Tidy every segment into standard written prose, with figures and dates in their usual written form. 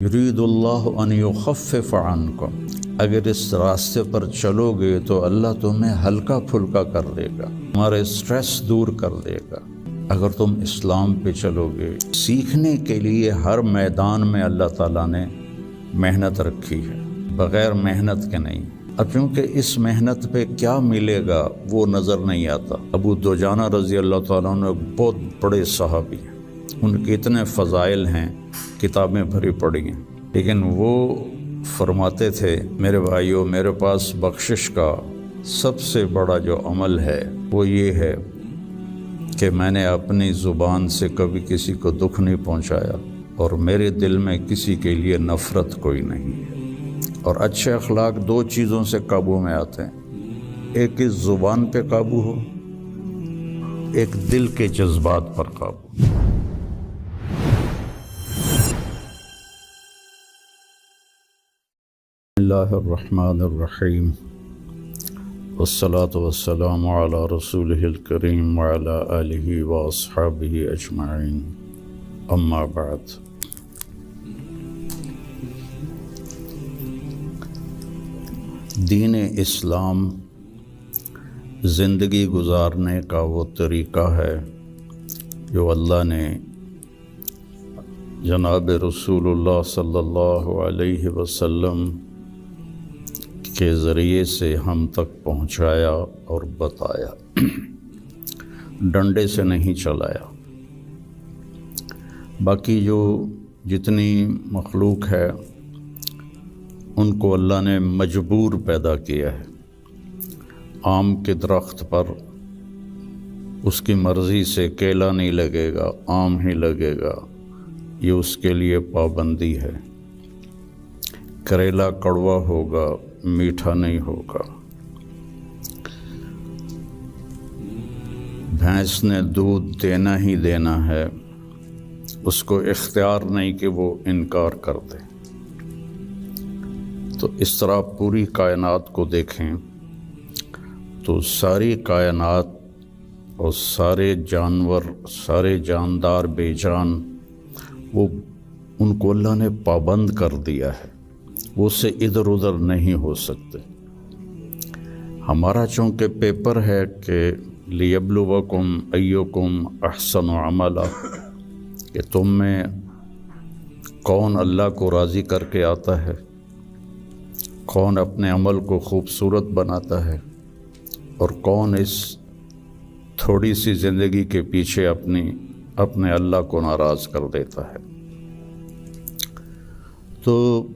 یرید اللہ ان یخفف عنکم، اگر اس راستے پر چلو گے تو اللہ تمہیں ہلکا پھلکا کر دے گا، تمہارے اسٹریس دور کر دے گا۔ اگر تم اسلام پہ چلو گے، سیکھنے کے لیے ہر میدان میں اللہ تعالیٰ نے محنت رکھی ہے، بغیر محنت کے نہیں۔ اب چونکہ اس محنت پہ کیا ملے گا وہ نظر نہیں آتا۔ ابو دجانہ رضی اللہ تعالیٰ عنہ بہت بڑے صحابی ہیں، ان کے اتنے فضائل ہیں، کتابیں بھری پڑی ہیں، لیکن وہ فرماتے تھے میرے بھائیوں، میرے پاس بخشش کا سب سے بڑا جو عمل ہے وہ یہ ہے کہ میں نے اپنی زبان سے کبھی کسی کو دکھ نہیں پہنچایا، اور میرے دل میں کسی کے لیے نفرت کوئی نہیں ہے۔ اور اچھے اخلاق دو چیزوں سے قابو میں آتے ہیں، ایک اس زبان پہ قابو ہو، ایک دل کے جذبات پر قابو۔ بسم اللہ الرحمن الرحیم، والصلاة والسلام علی رسولہ الکریم وعلی آلہ واصحابہ اجمعین، اما بعد۔ دین اسلام زندگی گزارنے کا وہ طریقہ ہے جو اللہ نے جناب رسول اللہ صلی اللہ علیہ وسلم کے ذریعے سے ہم تک پہنچایا اور بتایا، ڈنڈے سے نہیں چلایا۔ باقی جو جتنی مخلوق ہے ان کو اللہ نے مجبور پیدا کیا ہے۔ آم کے درخت پر اس کی مرضی سے کیلا نہیں لگے گا، آم ہی لگے گا، یہ اس کے لیے پابندی ہے۔ کریلا کڑوا ہوگا، میٹھا نہیں ہوگا۔ بھینس نے دودھ دینا ہی دینا ہے، اس کو اختیار نہیں کہ وہ انکار کر دے۔ تو اس طرح پوری کائنات کو دیکھیں تو ساری کائنات اور سارے جانور، سارے جاندار بے جان، وہ ان کو اللہ نے پابند کر دیا ہے، وہ اس سے ادھر ادھر نہیں ہو سکتے۔ ہمارا چونکہ پیپر ہے کہ لیبلوکم ایکم احسن عملا، کہ تم میں کون اللہ کو راضی کر کے آتا ہے، کون اپنے عمل کو خوبصورت بناتا ہے، اور کون اس تھوڑی سی زندگی کے پیچھے اپنے اللہ کو ناراض کر دیتا ہے۔ تو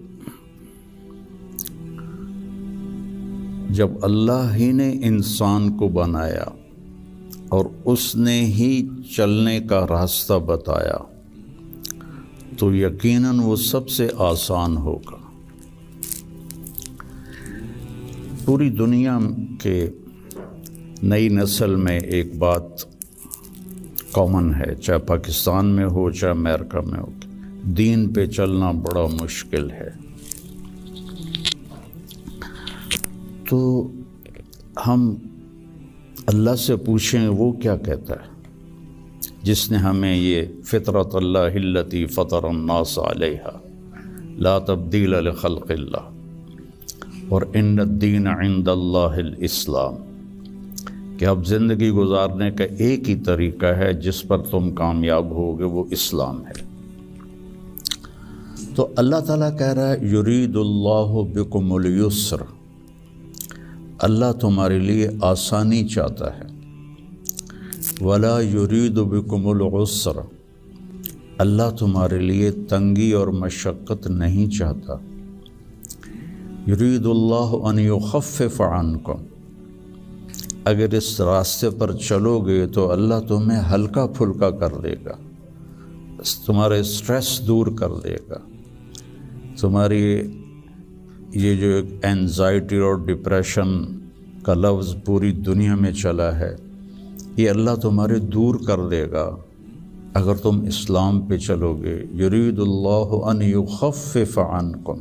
جب اللہ ہی نے انسان کو بنایا اور اس نے ہی چلنے کا راستہ بتایا تو یقیناً وہ سب سے آسان ہوگا۔ پوری دنیا کے نئی نسل میں ایک بات کامن ہے، چاہے پاکستان میں ہو چاہے امریکہ میں ہو، دین پہ چلنا بڑا مشکل ہے۔ تو ہم اللہ سے پوچھیں وہ کیا کہتا ہے جس نے ہمیں یہ فطرت اللہ التی فطر الناس علیہا لا تبدیل لخلق اللہ اور ان الدین عند اللہ الاسلام، کہ اب زندگی گزارنے کا ایک ہی طریقہ ہے جس پر تم کامیاب ہوگے، وہ اسلام ہے۔ تو اللہ تعالیٰ کہہ رہا ہے یرید اللہ بکم الیسر، اللہ تمہارے لیے آسانی چاہتا ہے، ولا یرید بکم العسر، اللہ تمہارے لیے تنگی اور مشقت نہیں چاہتا۔ یرید اللہ ان یخفف عنکم، اگر اس راستے پر چلو گے تو اللہ تمہیں ہلکا پھلکا کر دے گا، تمہارے اسٹریس دور کر دے گا، تمہاری یہ جو ایک اینزائٹی اور ڈپریشن کا لفظ پوری دنیا میں چلا ہے، یہ اللہ تمہارے دور کر دے گا اگر تم اسلام پہ چلو گے۔ یرید اللہ ان یخفف عنکم،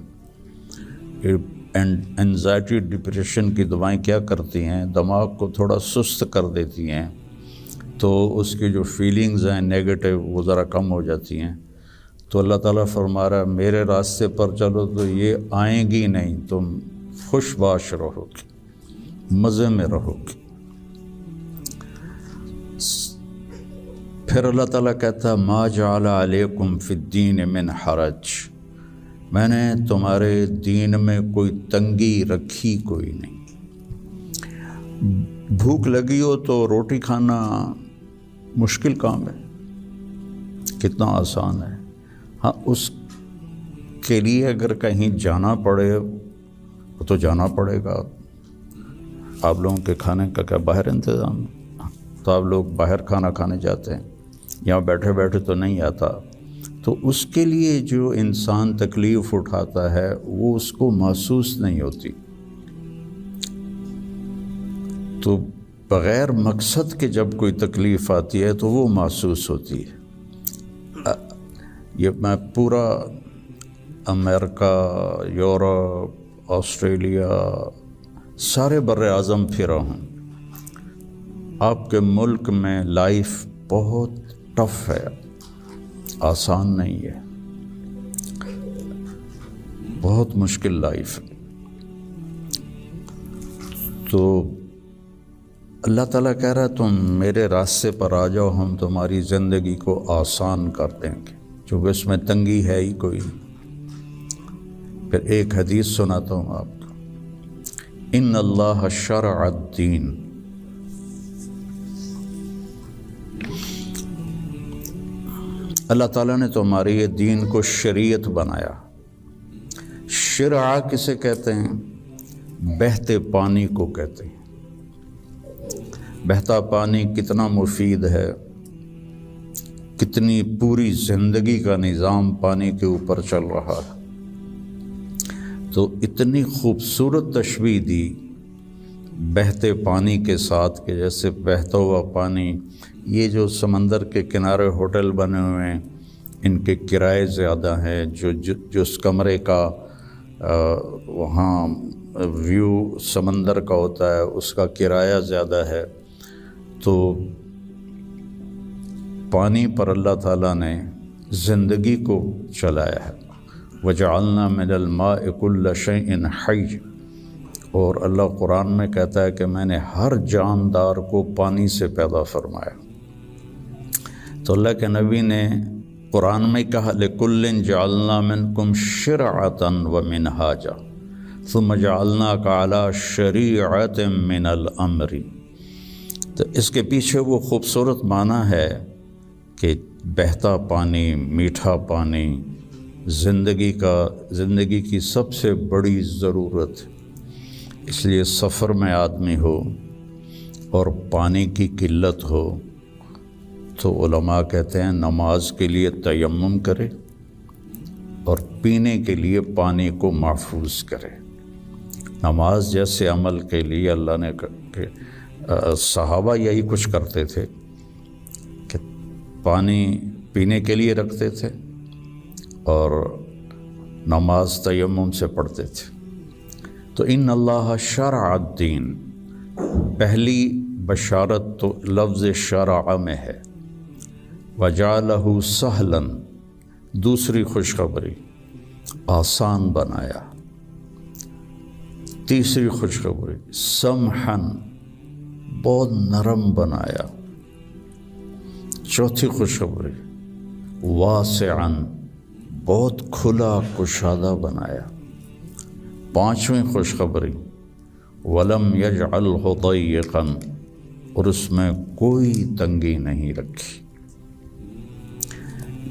اینزائٹی ڈپریشن کی دوائیں کیا کرتی ہیں، دماغ کو تھوڑا سست کر دیتی ہیں، تو اس کی جو فیلنگز ہیں نیگیٹو وہ ذرا کم ہو جاتی ہیں، تو اللہ تعالیٰ فرما رہا ہے میرے راستے پر چلو تو یہ آئیں گی نہیں، تم خوش باش رہو گے، مزے میں رہو گے۔ پھر اللہ تعالیٰ کہتا ہے ما جعل علیکم فی الدین من حرج، میں نے تمہارے دین میں کوئی تنگی رکھی کوئی نہیں۔ بھوک لگی ہو تو روٹی کھانا مشکل کام ہے، کتنا آسان ہے۔ ہاں اس کے لیے اگر کہیں جانا پڑے تو جانا پڑے گا۔ آپ لوگوں کے کھانے کا کیا باہر انتظام ہے؟ تو آپ لوگ باہر کھانا کھانے جاتے ہیں، یہاں بیٹھے بیٹھے تو نہیں آتا۔ تو اس کے لیے جو انسان تکلیف اٹھاتا ہے وہ اس کو محسوس نہیں ہوتی، تو بغیر مقصد کے جب کوئی تکلیف آتی ہے تو وہ محسوس ہوتی ہے۔ یہ میں پورا امریکہ، یورپ، آسٹریلیا، سارے بر اعظم پھرا ہوں۔ آپ کے ملک میں لائف بہت ٹف ہے، آسان نہیں ہے، بہت مشکل لائف ہے۔ تو اللہ تعالیٰ کہہ رہا ہے تم میرے راستے پر آ جاؤ، ہم تمہاری زندگی کو آسان کر دیں گے، چونکہ اس میں تنگی ہے ہی کوئی۔ پھر ایک حدیث سناتا ہوں آپ کو، ان اللہ شرع الدین، اللہ تعالیٰ نے تمہارے یہ دین کو شریعت بنایا۔ شرع کسے کہتے ہیں؟ بہتے پانی کو کہتے ہیں۔ بہتا پانی کتنا مفید ہے، کتنی پوری زندگی کا نظام پانی کے اوپر چل رہا ہے۔ تو اتنی خوبصورت تشبیہ دی بہتے پانی کے ساتھ کہ جیسے بہتا ہوا پانی، یہ جو سمندر کے کنارے ہوٹل بنے ہوئے ہیں ان کے کرائے زیادہ ہیں، جو اس کمرے کا وہاں ویو سمندر کا ہوتا ہے اس کا کرایہ زیادہ ہے۔ تو پانی پر اللہ تعالیٰ نے زندگی کو چلایا ہے۔ وَجَعَلْنَا مِنَ الْمَاءِ كُلَّ شَيْءٍ حَيٍّ، اور اللہ قرآن میں کہتا ہے کہ میں نے ہر جاندار کو پانی سے پیدا فرمایا۔ تو اللہ کے نبی نے قرآن میں کہا لِكُلٍّ جَعَلْنَا مِنْكُمْ شِرْعَةً وَمِنْهَاجًا ثُمَّ جَعَلْنَاكَ عَلَى شَرِيعَةٍ مِنَ الْأَمْرِ۔ تو اس کے پیچھے وہ خوبصورت معنی ہے کہ بہتا پانی، میٹھا پانی زندگی کی سب سے بڑی ضرورت۔ اس لیے سفر میں آدمی ہو اور پانی کی قلت ہو تو علماء کہتے ہیں نماز کے لیے تیمم کرے اور پینے کے لیے پانی کو محفوظ کرے۔ نماز جیسے عمل کے لیے اللہ نے صحابہ یہی کچھ کرتے تھے کہ پانی پینے کے لیے رکھتے تھے اور نماز تیمم سے پڑھتے تھے۔ تو ان اللہ شرع الدین، پہلی بشارت تو لفظ شرع میں ہے، وجعلہ سہلا، دوسری خوشخبری آسان بنایا، تیسری خوشخبری سمحن، بہت نرم بنایا، چوتھی خوشخبری واسعاً، بہت کھلا کشادہ بنایا، پانچویں خوشخبری ولم یجعلہ ضیقاً، اور اس میں کوئی تنگی نہیں رکھی۔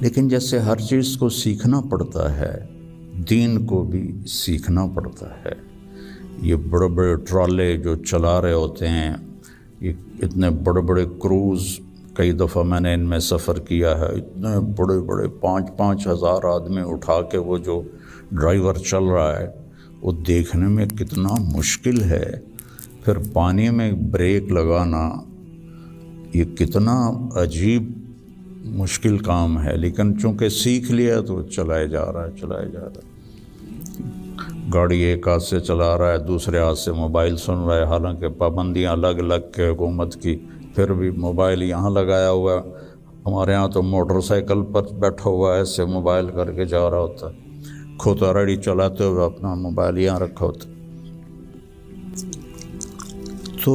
لیکن جیسے ہر چیز کو سیکھنا پڑتا ہے، دین کو بھی سیکھنا پڑتا ہے۔ یہ بڑے بڑے ٹرالے جو چلا رہے ہوتے ہیں، یہ اتنے بڑے بڑے کروز، کئی دفعہ میں نے ان میں سفر کیا ہے، اتنے بڑے بڑے 5-5 ہزار آدمی اٹھا کے وہ جو ڈرائیور چل رہا ہے وہ دیکھنے میں کتنا مشکل ہے۔ پھر پانی میں بریک لگانا یہ کتنا عجیب مشکل کام ہے، لیکن چونکہ سیکھ لیا تو چلائے جا رہا ہے۔ گاڑی ایک ہاتھ سے چلا رہا ہے، دوسرے ہاتھ سے موبائل سن رہا ہے، حالانکہ پابندیاں الگ الگ کے حکومت کی، پھر بھی موبائل یہاں لگایا ہوا ہے، ہمارے ہاں تو موٹر سائیکل پر بیٹھا ہوا ایسے موبائل کر کے جا رہا ہوتا ہے، کھوتا ریڈی چلاتے ہوئے اپنا موبائل یہاں رکھا ہوتا ہے۔ تو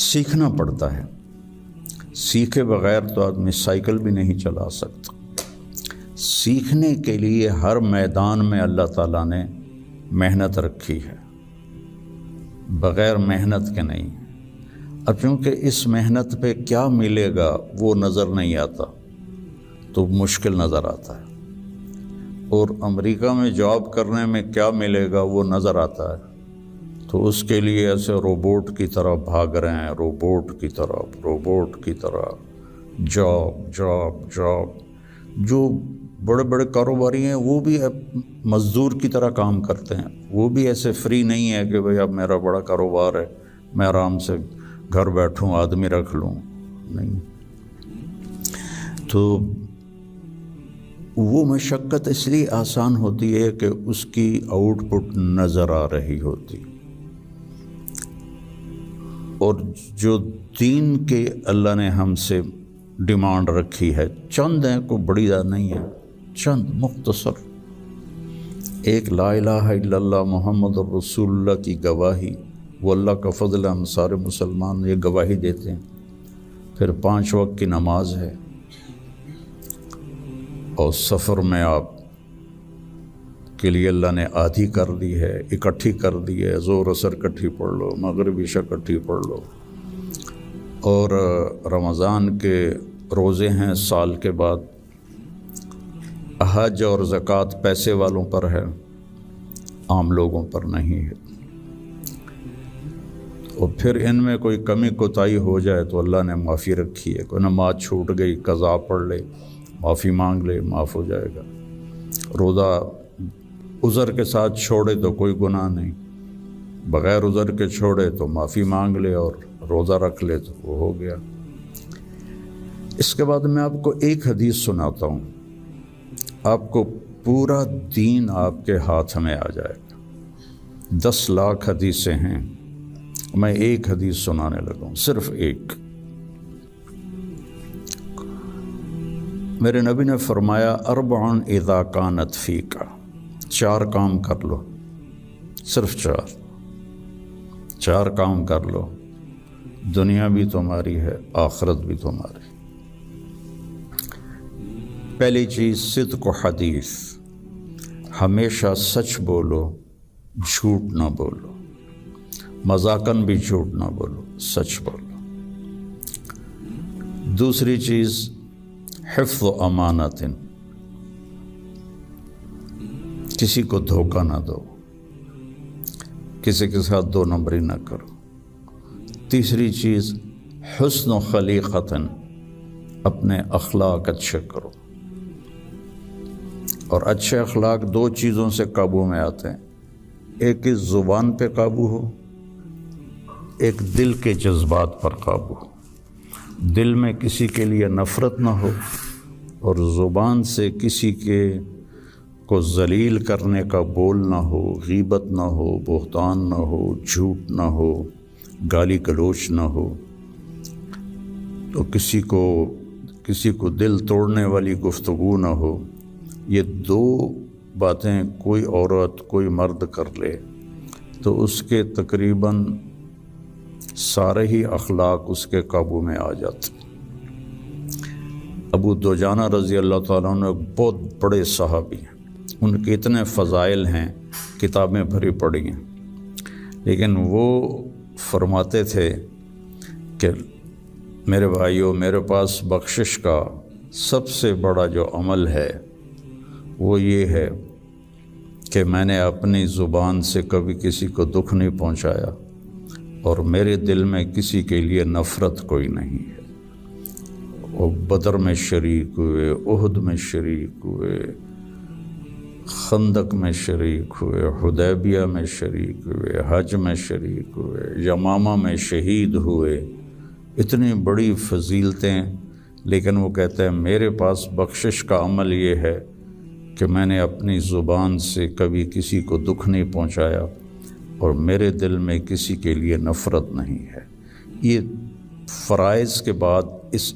سیکھنا پڑتا ہے، سیکھے بغیر تو آدمی سائیکل بھی نہیں چلا سکتا۔ سیکھنے کے لیے ہر میدان میں اللہ تعالیٰ نے محنت رکھی ہے، بغیر محنت کے نہیں۔ اب چونکہ اس محنت پہ کیا ملے گا وہ نظر نہیں آتا تو مشکل نظر آتا ہے، اور امریکہ میں جاب کرنے میں کیا ملے گا وہ نظر آتا ہے، تو اس کے لیے ایسے روبوٹ کی طرح بھاگ رہے ہیں، روبوٹ کی طرح جاب جاب جاب۔ جو بڑے بڑے کاروباری ہیں وہ بھی اب مزدور کی طرح کام کرتے ہیں، وہ بھی ایسے فری نہیں ہے کہ بھئی اب میرا بڑا کاروبار ہے میں آرام سے گھر بیٹھوں آدمی رکھ لوں، نہیں۔ تو وہ مشقت اس لیے آسان ہوتی ہے کہ اس کی آؤٹ پٹ نظر آ رہی ہوتی، اور جو دین کے اللہ نے ہم سے ڈیمانڈ رکھی ہے چند ہیں، کوئی بڑی زیادہ نہیں ہے، چند مختصر، ایک لا الہ الا اللہ محمد رسول اللہ کی گواہی، وہ اللہ کا فضل ہے، ہم سارے مسلمان یہ گواہی دیتے ہیں۔ پھر 5 وقت کی نماز ہے، اور سفر میں آپ کے لیے اللہ نے آدھی کر دی ہے، اکٹھی کر دی ہے، ظہر عصر اکٹھی پڑھ لو، مغرب عشاء اکٹھی پڑھ لو، اور رمضان کے روزے ہیں سال کے بعد، حج اور زکوٰۃ پیسے والوں پر ہے، عام لوگوں پر نہیں ہے۔ اور پھر ان میں کوئی کمی کوتاہی ہو جائے تو اللہ نے معافی رکھی ہے، کوئی نماز چھوٹ گئی قضا پڑھ لے، معافی مانگ لے، معاف ہو جائے گا۔ روزہ عذر کے ساتھ چھوڑے تو کوئی گناہ نہیں، بغیر عذر کے چھوڑے تو معافی مانگ لے اور روزہ رکھ لے تو وہ ہو گیا۔ اس کے بعد میں آپ کو ایک حدیث سناتا ہوں، آپ کو پورا دین آپ کے ہاتھ میں آ جائے گا۔ 10 لاکھ حدیثیں ہیں، میں ایک حدیث سنانے لگا ہوں، صرف ایک۔ میرے نبی نے فرمایا 4 اذا کانت فیک، 4 کام کر لو، صرف 4 کام کر لو، دنیا بھی تمہاری ہے آخرت بھی تمہاری۔ پہلی چیز صدق و حدیث، ہمیشہ سچ بولو، جھوٹ نہ بولو، مذاقاً بھی جھوٹ نہ بولو، سچ بولو۔ دوسری چیز حفظ و امانت، کسی کو دھوکہ نہ دو، کسی کے ساتھ 2 نمبری نہ کرو۔ تیسری چیز حسن و خلیقت، اپنے اخلاق اچھے کرو، اور اچھے اخلاق 2 چیزوں سے قابو میں آتے ہیں، ایک اس زبان پہ قابو ہو، ایک دل کے جذبات پر قابو ہو، دل میں کسی کے لیے نفرت نہ ہو، اور زبان سے کسی کے کو ذلیل کرنے کا بول نہ ہو، غیبت نہ ہو، بہتان نہ ہو، جھوٹ نہ ہو، گالی گلوچ نہ ہو، تو کسی کو دل توڑنے والی گفتگو نہ ہو۔ یہ 2 باتیں کوئی عورت کوئی مرد کر لے تو اس کے تقریباً سارے ہی اخلاق اس کے قابو میں آ جاتے۔ ابو دجانہ رضی اللہ تعالیٰ عنہ ایک بہت بڑے صحابی ہیں، ان کے اتنے فضائل ہیں، کتابیں بھری پڑی ہیں، لیکن وہ فرماتے تھے کہ میرے بھائیوں، میرے پاس بخشش کا سب سے بڑا جو عمل ہے وہ یہ ہے کہ میں نے اپنی زبان سے کبھی کسی کو دکھ نہیں پہنچایا، اور میرے دل میں کسی کے لیے نفرت کوئی نہیں ہے۔ وہ بدر میں شریک ہوئے، احد میں شریک ہوئے، خندق میں شریک ہوئے، حدیبیہ میں شریک ہوئے، حج میں شریک ہوئے، یمامہ میں شہید ہوئے، اتنی بڑی فضیلتیں، لیکن وہ کہتے ہیں میرے پاس بخشش کا عمل یہ ہے کہ میں نے اپنی زبان سے کبھی کسی کو دکھ نہیں پہنچایا، اور میرے دل میں کسی کے لیے نفرت نہیں ہے۔ یہ فرائض کے بعد اس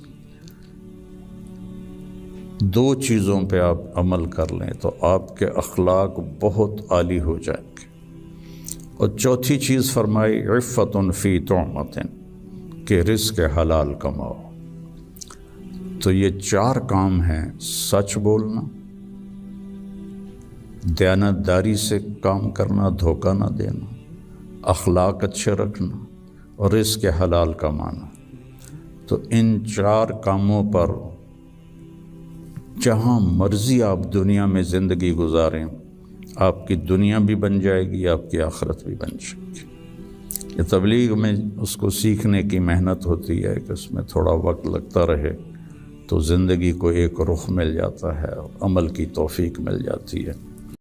دو چیزوں پہ آپ عمل کر لیں تو آپ کے اخلاق بہت عالی ہو جائیں گے۔ اور چوتھی چیز فرمائی عفت فی طعمۃ، کہ رزق حلال کماؤ۔ تو یہ چار کام ہیں: سچ بولنا، دیانتداری سے کام کرنا، دھوکہ نہ دینا، اخلاق اچھے رکھنا، اور رزق حلال کمانا۔ تو ان چار کاموں پر جہاں مرضی آپ دنیا میں زندگی گزاریں، آپ کی دنیا بھی بن جائے گی، آپ کی آخرت بھی بن جائے گی۔ یہ تبلیغ میں اس کو سیکھنے کی محنت ہوتی ہے کہ اس میں تھوڑا وقت لگتا رہے تو زندگی کو ایک رخ مل جاتا ہے اور عمل کی توفیق مل جاتی ہے۔